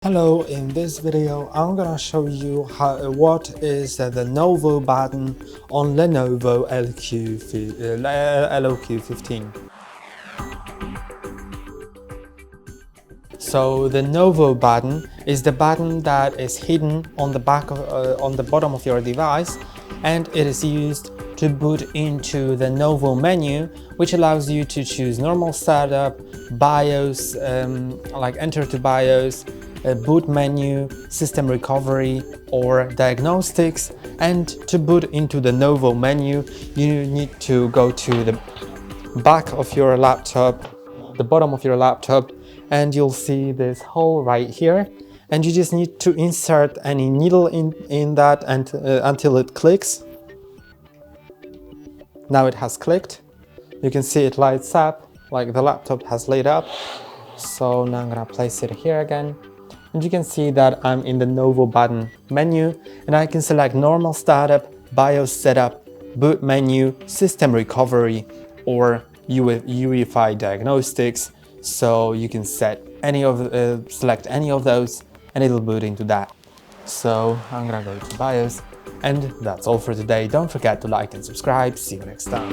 Hello, in this video I'm gonna show you what is the Novo button on Lenovo LOQ 15. So the Novo button is the button that is hidden on the bottom of your device, and it is used to boot into the Novo menu, which allows you to choose normal startup, BIOS, like enter to BIOS, boot menu, system recovery or diagnostics. And to boot into the Novo menu, you need to go to the back of your laptop, the bottom of your laptop, and you'll see this hole right here, and you just need to insert any needle in that and until it clicks. Now it has clicked. You can see it lights up, like the laptop has lit up. So now I'm gonna place it here again. And you can see that I'm in the Novo button menu, and I can select normal startup, BIOS setup, boot menu, system recovery, or UEFI diagnostics. So you can select any of those, and it'll boot into that. So I'm gonna go to BIOS, and that's all for today. Don't forget to like and subscribe. See you next time.